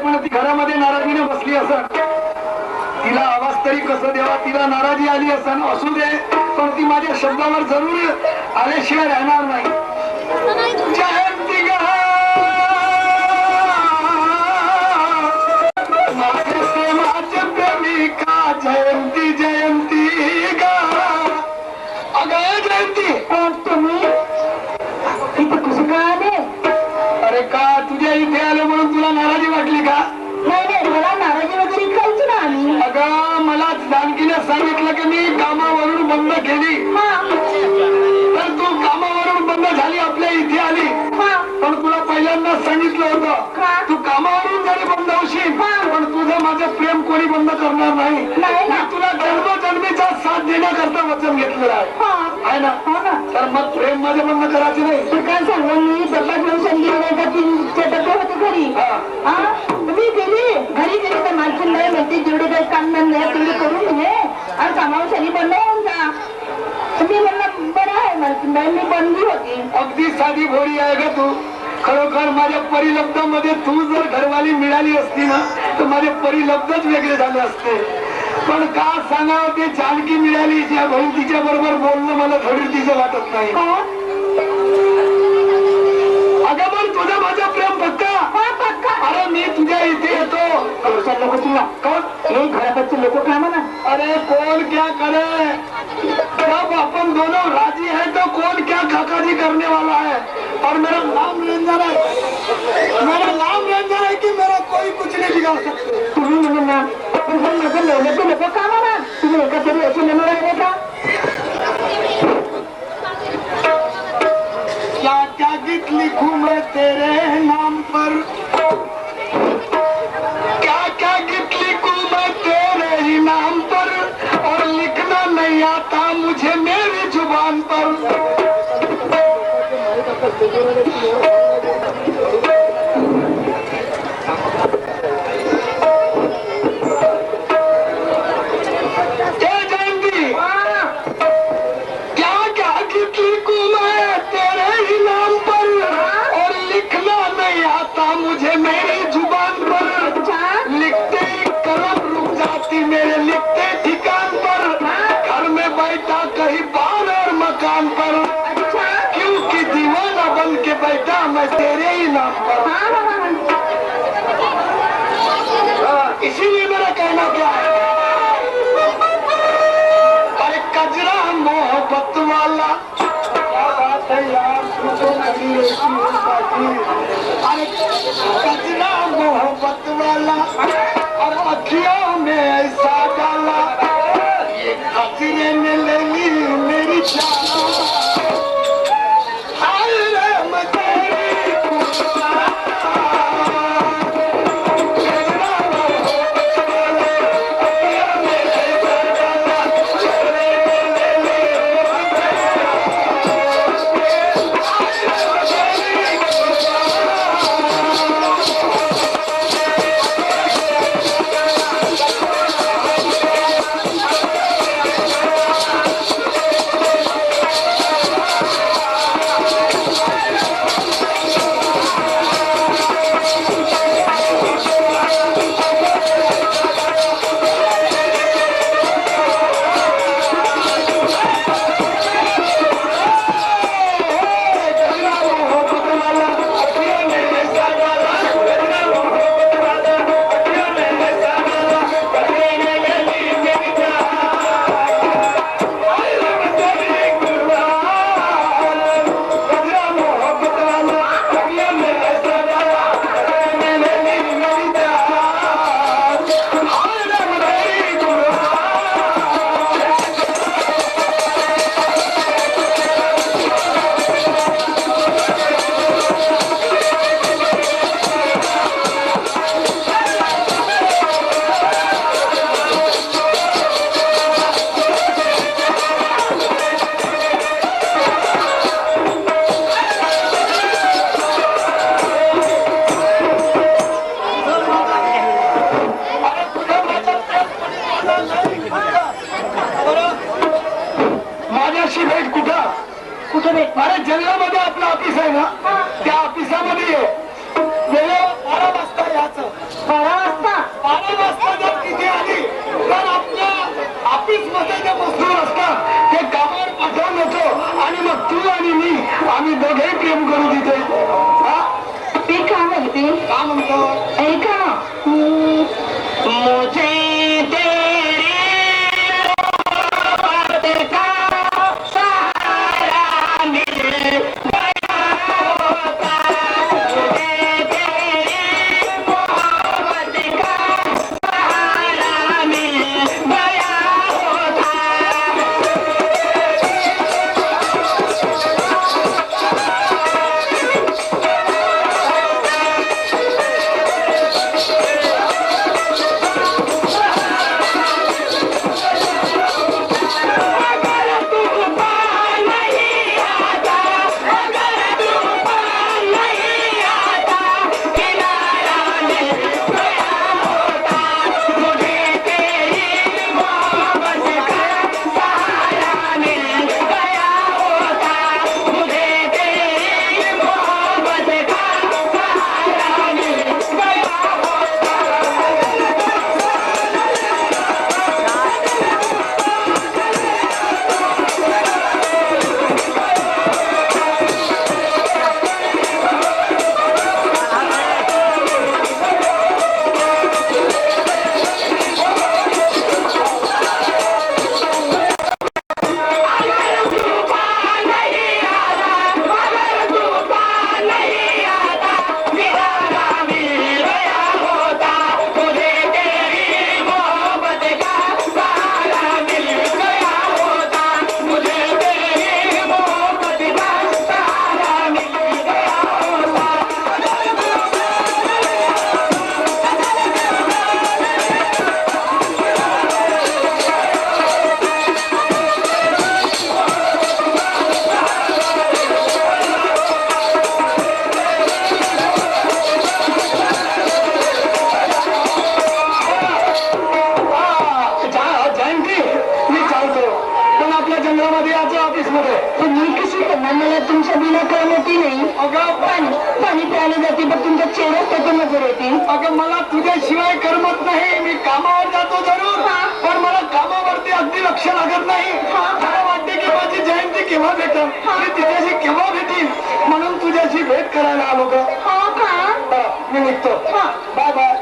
पण ती घरामध्ये नाराजीने बसली असं तिला आवाज तरी कसं द्यावा तिला नाराजी आली असं असू दे पण ती माझ्या शब्दावर जरूर आल्याशिवाय राहणार नाही जयंती गा माझ्या प्रेमाच्या प्रेमिका जयंती जयंती गा अगं जयंती तुम्ही इथे कसं काय आले? अरे का तुझ्या इथे आलं म्हणून तुला नाराजी वाटली का? नाही नाही मला नाराजी वगैरे खायची ना आम्ही. अगं मला जानकीने सांगितलं की मी कामावरून बंद केली तर तू कामावरून बंद झाली आपल्या इथे आली पण तुला पहिल्यांदा सांगितलं होतं तू कामावरून जरी बंद होशील पण तुझं माझं प्रेम कोणी बंद करणार नाही मी तुला जन्मजन्मीचा साथ देण्याकरता वचन घेतलेलं आहे ना तर मग प्रेम मध्ये बंद करायचं नाही. काय सांगा मी डब्बा घेऊन सांगितलं का तीनचे डब्बे होते घरी मी गेली घरी गेली तर मालकीन नाही म्हणते जेवढे काही काम नाही तेवढे करून घे आणि कामावर शनी बंद होऊन जा. मी म्हणलं बरं आहे मालकीन नाही मी बंदी होती. अगदी साधी भोळी आहे ग तू खरोखर माझ्या परिलब्धामध्ये तू जर घरवाली मिळाली असती ना तर माझे परिलब्धच वेगळे झाले असते पण का सांगावं ते जानकी मिळाली ज्या भाऊ तिच्या बरोबर बोलणं मला थोडी तिचं वाटत नाही. अगं पण तुझं माझं प्रेम पक्का अरे मी तुझ्या इथे येतो लोक तुला कोण हे घराकडचे लोक काय म्हणा अरे कौन क्या करे जब अपन दोनों राजी है तो कौन क्या काकाजी करने वाला है और मेरा नाम रंजन है कि मेरा कोई कुछ नहीं बिगाड़ सकते. तुम्ही म्हणून ना माझं लोक लोक का म्हणा तुम्ही एका तरी असे म्हणून राहिले का क्या क्या गीत लिखूं मैं तेरे नाम पर क्या क्या गीत लिखूं मैं तेरे ही नाम पर और लिखना नहीं आता मुझे मेरी जुबान पर. मुझे मेरी जुबान पर लिखते कलम रुक जाती मेरे लिखते ठिकान पर घर में बैठा कहीं बाहर और मकान पर क्योंकि दीवाना बन के बैठा मैं तेरे ही नाम पर. इसीलिए मेरा कहना क्या है अरे कजरा मोहब्बत वाला क्या बात है यार अरे कजरा मोहब्बत वाला और अखियों में ऐसा डाला ये कजरे में ले ली मेरी जान हाय रे मैं तेरी अरे जंगलामध्ये आपलं ऑफिस आहे ना त्या ऑफिसामध्ये 12 वाजता याचं 12 वाजता जर तिथे आली तर आपल्या ऑफिस मध्ये जे मजदूर असतात ते कामावर पाठवून येतो आणि मग तू आणि मी आम्ही दोघेही प्रेम करू तिथे. ते का म्हणते का म्हणतो ऐका मुझे तेरी मोहब्बत का सहारा मिल गया होता. मुझे तेरी मोहब्बत का सहारा मिल गया होता. पाणी प्यायला जाते पण तुमच्या चेहऱ्यात त्याच्या नजर येते. अगं मला तुझ्याशिवाय करमत नाही. मी कामावर जातो जरूर पण मला कामावरती अगदी लक्ष लागत नाही. मला वाटते की माझी जयंती केव्हा भेटेल मी तिच्याशी केव्हा भेटेल म्हणून तुझ्याशी भेट करायला आलो ग. मी निघतो. बाय बाय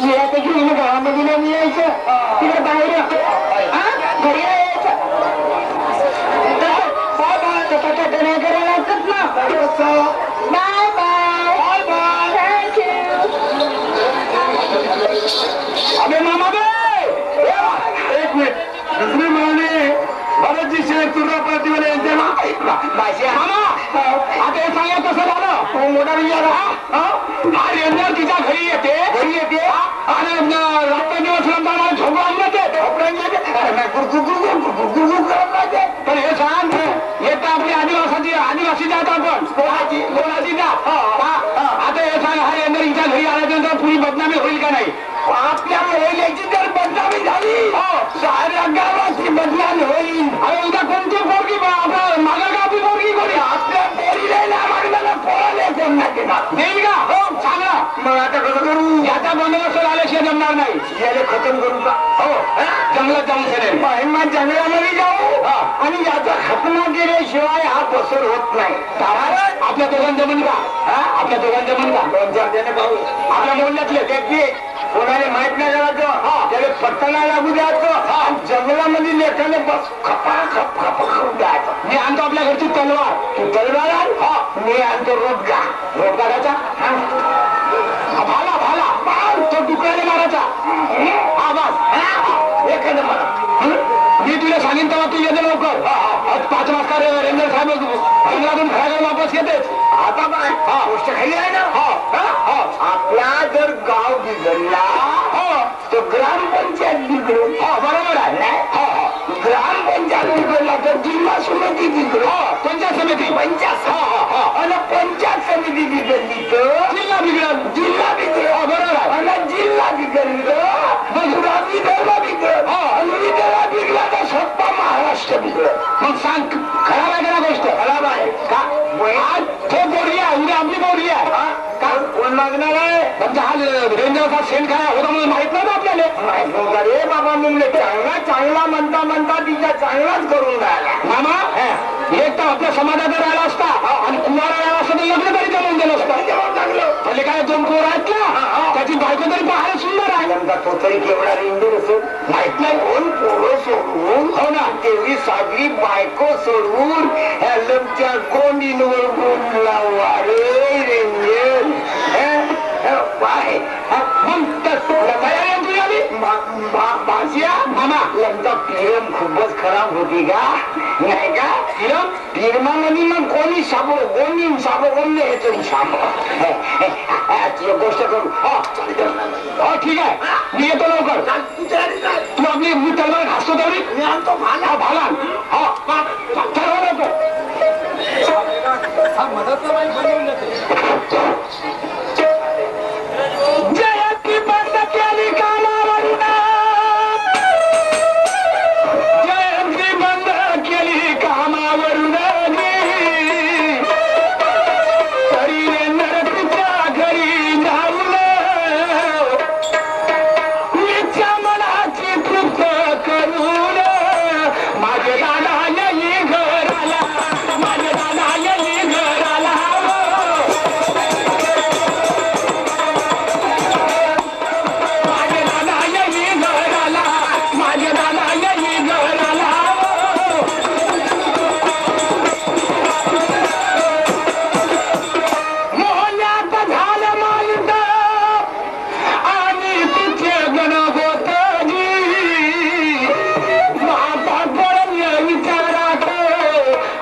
मिळायचं घेऊन गावामध्ये नाही मिळायचं तिकडे बाहेर घरी यायचं नाही करायला लागत ना. Bye bye bye thank you. अबे मामा एक मिनिट दुसरी म्हणाले भरतजी शेर तुर्रा पार्टीवाले यांचे ना आता हे सांगा कसं झालं मोठा विचार हा रेंजर तिच्या घरी येते आणि दिवस रमजान झोपा पण हे सांग येतं आपली आदिवासी जात आपण कोणाची जात आता हे सांग हा रेंजर हिच्या घरी आल्यानंतर पुरी बदनामी होईल का नाही. आपल्या महिलेची जर बदनामी झाली साऱ्या गावाची बदनामी होईल. अरे उद्या कोणती पोरगी मागा गावी पोरगी कोणी आपल्या पोरीला मागण्याला पोराले कोण देईल का हो सांगा. मग आता कसं करू याचा बंदोबस्त आल्याशिवाय जमणार नाही. याला खतम करू का हो जंगलात जाऊन सरेल महिमा जंगलामध्ये जाऊ आणि याचा खतमा केल्याशिवाय हा पसर होत नाही. आपल्या दोघांचं जमन का आपल्या दोघांचं जमन का 2-4 जण भाऊ आपल्या मोहल्ल्यातले व्यक्ती कोणाला माहित नाही करायचं त्याला पट्टाला लागू द्यायचं जंगलामध्ये लेखाने बस खपा खप खप खाऊ द्यायचं. मी आणतो आपल्या घरची तलवार तू तलवार आण मी आणतो रोजगाराचा भाला तो तुकड्याने मारायचा हा बस एखादं मला मी तुला सांगेन तेव्हा तू येते लवकर 5 वाजता रेंजर साहेब जंगलातून घराकडे वापस येतेच. आता काय गोष्ट खाली आहे ना आपला जर गाव बिघडला तो ग्रामपंचायत बिघडून बरोबर आहे ग्रामपंचायत बिघडला तर जिल्हा समिती बिघडू पंचायत समिती आणि पंचायत समिती बिघडली तर जिल्हा बिघडल बरोबर आहे आणि जिल्हा बिघडलं मग विदर्भ बिघडल आणि विदर्भ बिघडला तर स्वतः महाराष्ट्र बिघडल. मग सांग खराब आहे का गोष्ट खराब आहे का आज तो बोलली आहे उद्या आपली बोलली आहे का कोण मागणार आहे? तुमचा हा रेंजरचा सेंट काय होता म्हणून माहित नाही आपल्याला. माहित नव्हता रे बाबा. मुंगले चांगला चांगला म्हणता म्हणता तिचा चांगलाच करून राहिला मामा. एक तर आपल्या समाजात राहिला असता आणि कुमारा राहिला असता तर लग्न तरी जमवून दिलं असतं. चांगलं काय 2 पोर आहेत ना, त्याची बायको तरी पाहायला सुंदर आहे. नेमका तो तरी केवढा रेंजर असेल माहित नाही. 2 पोरं सोडून हो ना तेवढी साधी बायको सोडून ह्या लमच्या कोंडींवर बोलला वारे रेंजर. बाय मामा लमचा फिरम खूपच खराब होती का नाही का? फिरमामध्ये मग कोणी साबो कोणी साबो कोण हे तरी साबो गोष्ट करू. हो ठीक आहे मी येतो लवकर. तू आपली मी तलवार घासतो तेवढी मी आणतो भाला भाला. हो ठरवा लवकर. जयंती बंद केली कामावरून. जयंती बंद केली कामावरून तरी नरतीच्या घरी जाऊन मीच्या मनाची तृप्त करून माझे दादा येई घराला. माझे दादा येई घराला. माझे दादा येई घराला. माझे दादा येई घराला. मोहण्यात झालं मालिक आणि तिचे गणगोत माता पडून विचारात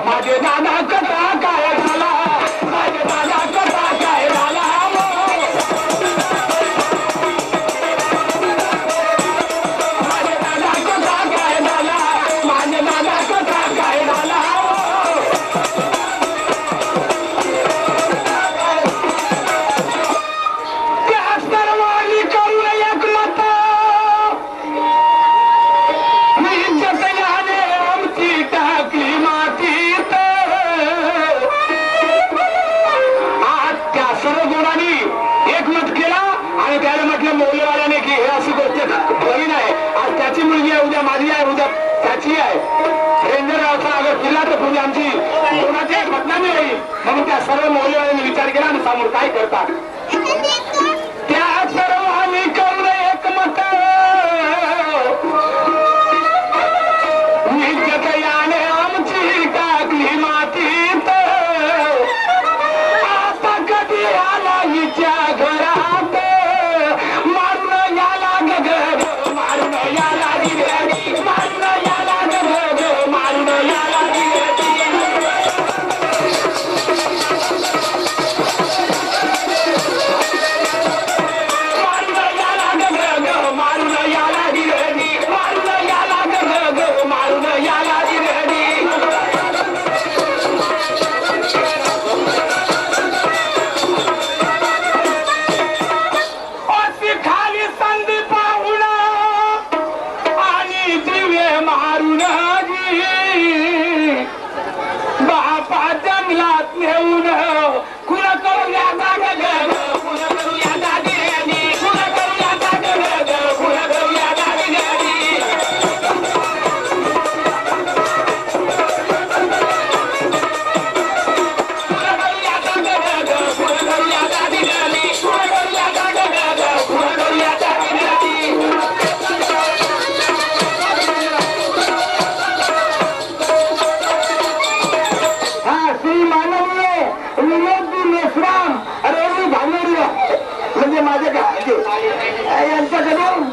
माझे दादा कथा काय झाला. माझे दादा कथा काय झाला. माझे दादा कथा काय झाला. माझे दादा कथा काय झाला. त्या सर्वांनी करून एकमत मी जतयाने आमची टाकली मातीत. आज त्या सर्व गुणांनी एकमत केला आणि त्याला म्हटलं मौल्यवाल्याने की हे अशी गोष्ट बरी नाही. आज त्याची मुलगी आहे, उद्या माझी आहे, उद्या त्याची आहे. रेंजर गावचा अगर किल्ला तर पुढे आमची कोणाची बदनामी होईल. म्हणून त्या सर्व मौल्यवाल्यांनी विचार केला आणि समोर काय करतात त्या सर्वांनी करून एकमत निजतयाने आमची टाकली मातीत. आता कधी आला हिच्या घरात मारून याला गग मारून याला गिरगी. मारून याला गग मारून याला गिरगी. मारून याला गग मारून याला गिरगी. मारून याला गग मारून याला गिरगी. अशी खाली संधी पाहून आणि दिवे मारून बापा जंगलात नेऊन कुण करूया दाग कुण करूया दागिनी. कुण करूया दाग कुण करूया दागिनी. कुण करूया दाग कुण करूया दागिनी. कुण करूया दाग कुण करूया दागिनी. हा श्री माननीय विनोदी मेश्राम रेणू भांगेरी म्हणजे माझे काय यांच्याकडून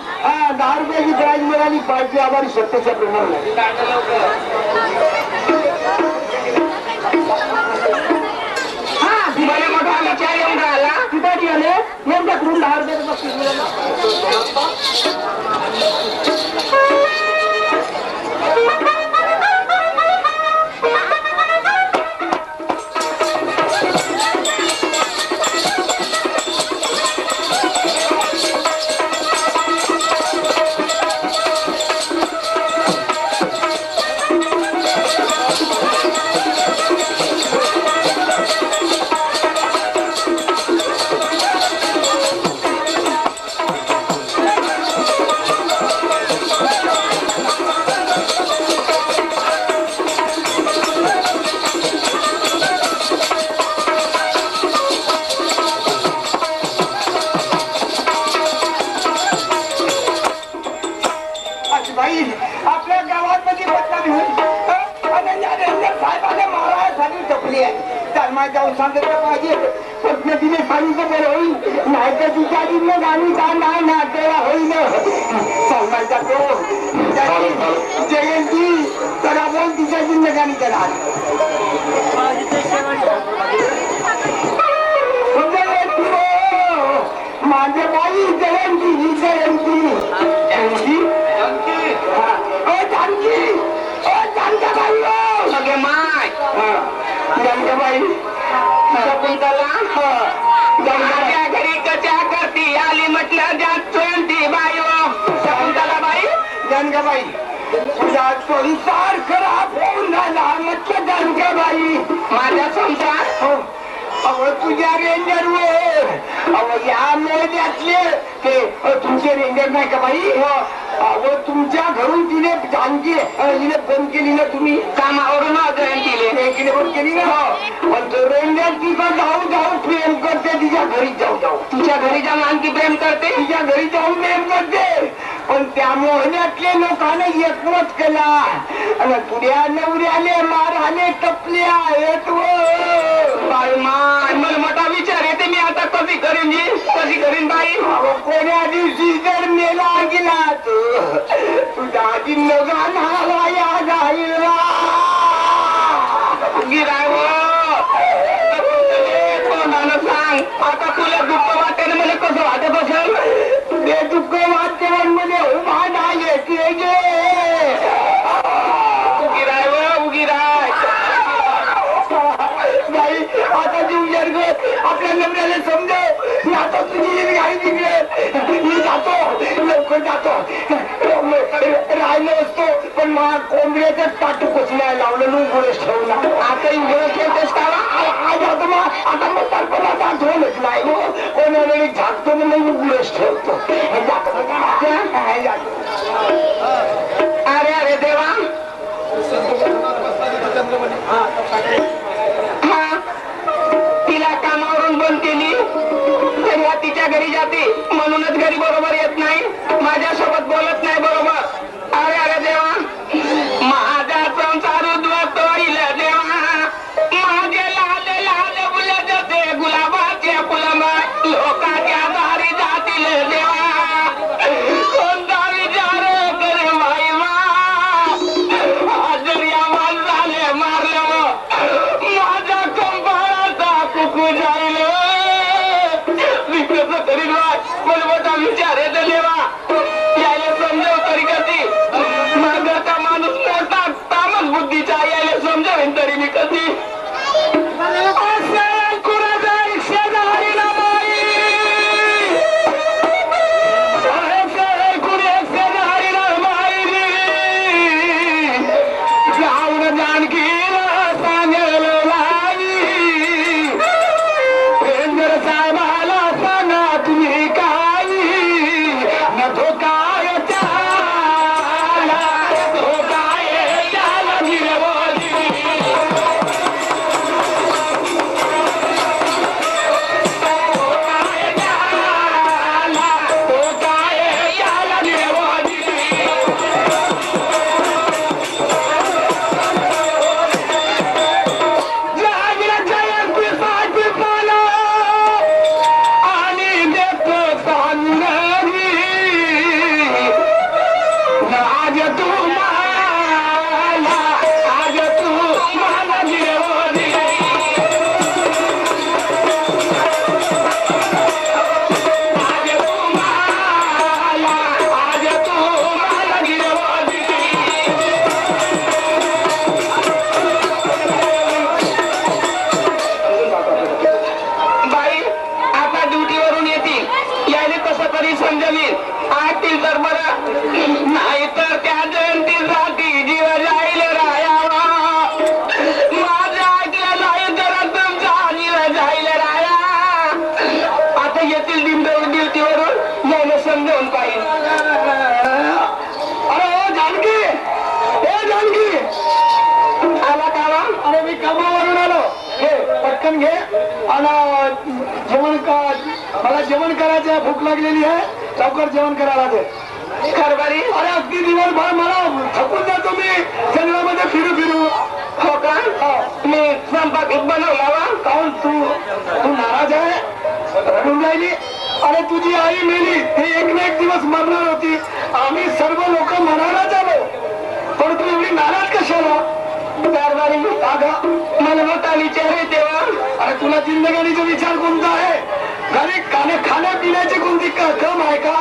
10 रुपयाची प्राईज मिळाली. पार्टी आभारी सत्तेच्या प्रमाणे. हा दिवाळी मोठा आला चार येऊन राहिला तिथे आले यांच्याकडून 10 रुपयाचं बक्षीस मिळालं. माझ्यासाठी टपली आहे. चालमा जाऊन सांगितलं पाहिजे पण तिने सांगितलं बरं होईल नाही तर तिच्या जिल्ह्यात गाणी का नाही ना तेव्हा होईल. चालमा जातो जयंती तर आपण तिच्या जिल्ह्यात गाणी करा. माझ्या बाई जयंती ही जयंती जयंती जानकाबाई सगळे माय जानकाबाई माझ्या घरी कशा करती आली म्हटलं जात जयंती बाई शकुंतलाबाई जानकाबाई तुझा संसार खराब होऊन झाला म्हटलं जानकाबाई माझा संसार अव तुझ्या रेंजरवर अव या महिन्यातले ते तुमचे रेंजर नाही का बाई अव तुमच्या घरून तिने जानकी हिने फोन केली ना तुम्ही कामावरून जयंतीने फोन केली ना पण तो रेंजर तिथं जाऊ जाऊ प्रेम करते तिच्या घरी जाऊ जाऊ तिच्या घरी जाऊन आणखी प्रेम करते तिच्या घरी जाऊन प्रेम करते पण त्या मोहण्यातले लोकांना एकमत केला आणि पुढ्या नवऱ्याले मारहाने टपले आहेत मला मोठा विचार येते मी आता कधी करीन जी कधी करीन बाई कोण्या दिवशी जर मेला गेला तुझा आधी नगाला या जाईल कोणाला सांग आता तुला दुःख वाटते ना मला कसं वाटत असेल ते दुःख वाटते मध्ये उभा नाही येते गे उगिराय उगिराय बाई आता जीव जर्ग आपल्या नवऱ्याला समजव आता तुझी गाडी तिकडे मी जातो लवकर जातो राहिलो असतो पण मला कोंबड्याचं ताटू कोचल्या लावलं उघडच ठेवला आता उघडच ठेवतेस का आज आता मग आता मग तरपणाचा धोलच नाही कोणा वेळी झाकतो म्हणून उघडच ठेवतो अरे अरे देवा तिला कामावरून बंद केली तेव्हा तिच्या घरी जाते म्हणूनच घरी बरोबर येत नाही माझ्यासोबत बोलत नाही बरोबर अरे अरे देवा माझा संसार उद्ध्वस्त होईल देवा माझे लाल लाल फुले जसे गुलाबाचे फुलंबा लोकांच्या दारी जातील देवा कोणता विचार करे बाई जर या माणसाने मारलं माझ्या कंपाळाचा कुकू जाईल मी कसं करीन मला मोठा विचार येतो देवा यायला समजव तरी कधी माझा माणूस मोठा तामस बुद्धीचा यायला समजावेन तरी मी कधी घे आणि जेवण मला जेवण करायचं भूक लागलेली आहे लवकर जेवण करायला दे खरबारी अरे अगदी दिवसभर मला थकून जातो मी जंगलामध्ये फिरू हो का? मी स्वयंपाक बनवला काहून तू नाराज आहे? रडून राहिली? अरे तुझी आई मेली, हे एक ना एक दिवस मरणार होती. आम्ही सर्व लोक मनालाच आलो, पण तू एवढी नाराज कशाला? कारभारी मला मोठा विचार आहे तेव्हा. अरे तुला जिंदगानीचा विचार कोणता आहे? घरी खाण्यापिण्याची कोणती कम आहे का?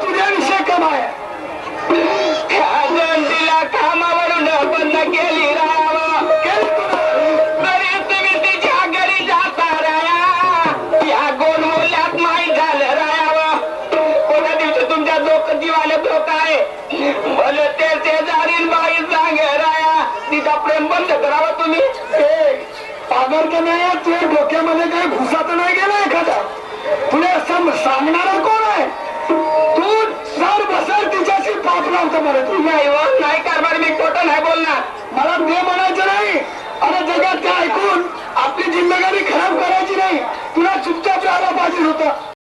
तुझ्याविषयी कम आहे? तिला कामावरून बंद केली राहावं, तरी तुम्ही तिच्या घरी जाता राया. या गोल मूल्यात माहीत झालं राहावं. कोणा दिवशी तुमच्या जीवाला धोका आहे, भले ते शेजारी बाई सांग राया. तिचा प्रेम बंद करावं तुम्ही. पागल तर नाही, तुझ्या डोक्यामध्ये काही घुसा तर नाही गेला एखादा? तुला असं सांगणारा कोण आहे? तू सर बसर तिच्याशी पाप लावतो मला. तू नाही कारभार, मी खोटं नाही बोलणार. मला ते म्हणायचं नाही. अरे जगात काय ऐकून आपली जिंदगानी खराब करायची नाही. तुला चुपचाप राहायला पाहिजे होतं.